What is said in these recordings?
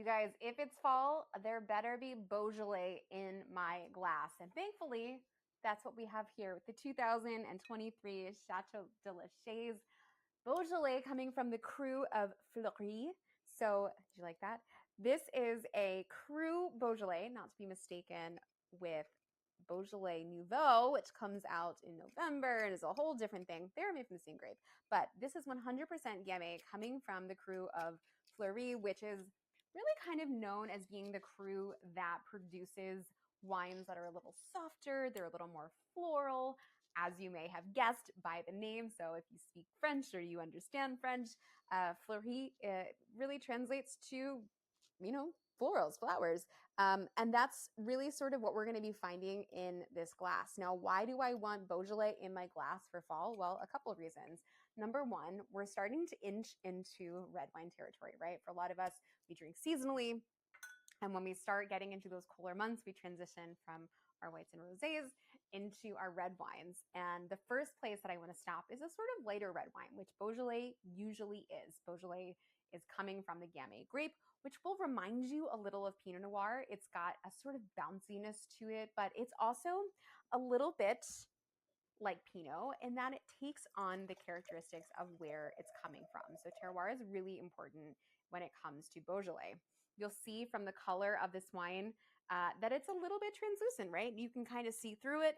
You guys, if it's fall, there better be Beaujolais in my glass. And thankfully, that's what we have here with the 2023 Chateau de la Chaize Beaujolais coming from the Cru of Fleurie. So, did you like that? This is a Cru Beaujolais, not to be mistaken with Beaujolais Nouveau, which comes out in November and is a whole different thing. They're made from the same grape, but this is 100% Gamay coming from the Cru of Fleurie, which is really kind of known as being the cru that produces wines that are a little softer, they're a little more floral, as you may have guessed by the name. So if you speak French or you understand French, Fleurie really translates to, florals, flowers. And that's really sort of what we're going to be finding in this glass. Now, why do I want Beaujolais in my glass for fall? Well, a couple of reasons. Number one, we're starting to inch into red wine territory, right? For a lot of us, we drink seasonally. And when we start getting into those cooler months, we transition from our whites and rosés into our red wines. And the first place that I want to stop is a sort of lighter red wine, which Beaujolais usually is. Beaujolais is coming from the Gamay grape, which will remind you a little of Pinot Noir. It's got a sort of bounciness to it, but it's also a little bit like Pinot in that it takes on the characteristics of where it's coming from. So terroir is really important when it comes to Beaujolais. You'll see from the color of this wine that it's a little bit translucent, right? You can kind of see through it,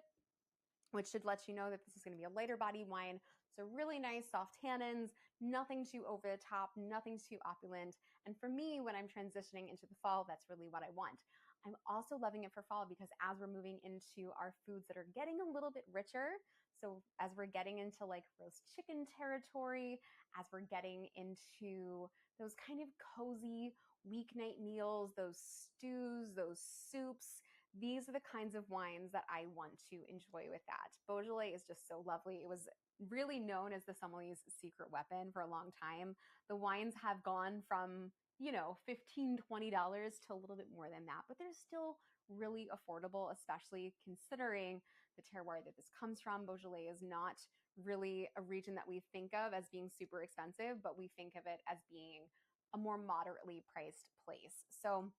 which should let you know that this is going to be a lighter body wine. So really nice soft tannins, nothing too over the top, nothing too opulent. And for me, when I'm transitioning into the fall, that's really what I want. I'm also loving it for fall because as we're moving into our foods that are getting a little bit richer, so as we're getting into like roast chicken territory, as we're getting into those kind of cozy weeknight meals, those stews, those soups, these are the kinds of wines that I want to enjoy with that. Beaujolais is just so lovely. It was really known as the sommelier's secret weapon for a long time. The wines have gone from, $15, $20 to a little bit more than that, but they're still really affordable, especially considering the terroir that this comes from. Beaujolais is not really a region that we think of as being super expensive, but we think of it as being a more moderately priced place. So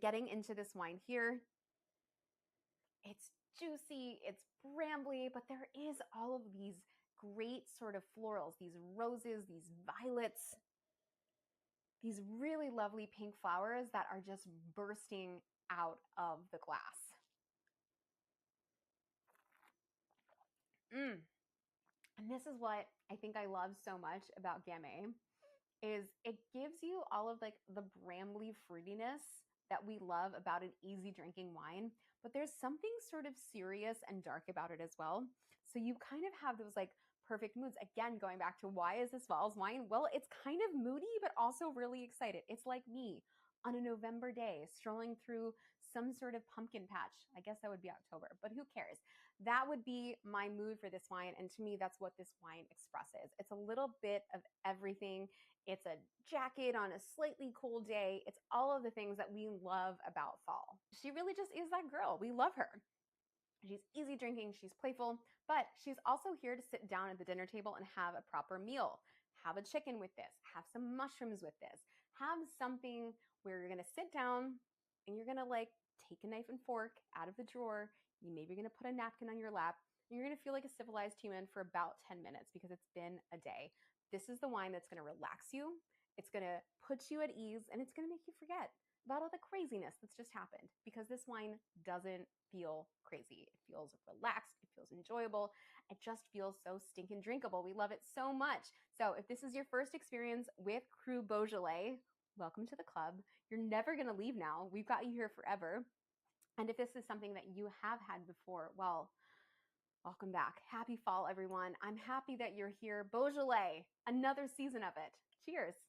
getting into this wine here, it's juicy, it's brambly, but there is all of these great sort of florals, these roses, these violets, these really lovely pink flowers that are just bursting out of the glass. And this is what I think I love so much about Gamay is it gives you all of like the brambly fruitiness that we love about an easy drinking wine, but there's something sort of serious and dark about it as well. So you kind of have those like perfect moods. Again, going back to why is this fall's wine? Well, it's kind of moody, but also really excited. It's like me on a November day strolling through some sort of pumpkin patch. I guess that would be October, but who cares? That would be my mood for this wine. And to me, that's what this wine expresses. It's a little bit of everything. It's a jacket on a slightly cool day. It's all of the things that we love about fall. She really just is that girl. We love her. She's easy drinking, she's playful, but she's also here to sit down at the dinner table and have a proper meal. Have a chicken with this, have some mushrooms with this, have something where you're gonna sit down and you're gonna like take a knife and fork out of the drawer. You maybe you're gonna put a napkin on your lap and you're gonna feel like a civilized human for about 10 minutes because it's been a day. This is the wine that's gonna relax you, it's gonna put you at ease, and it's gonna make you forget about all the craziness that's just happened because this wine doesn't feel crazy. It feels relaxed. It feels enjoyable. It just feels so stinking drinkable. We love it so much. So if this is your first experience with Cru Beaujolais, welcome to the club. You're never going to leave now. We've got you here forever. And if this is something that you have had before, well, welcome back. Happy fall, everyone. I'm happy that you're here. Beaujolais, another season of it. Cheers.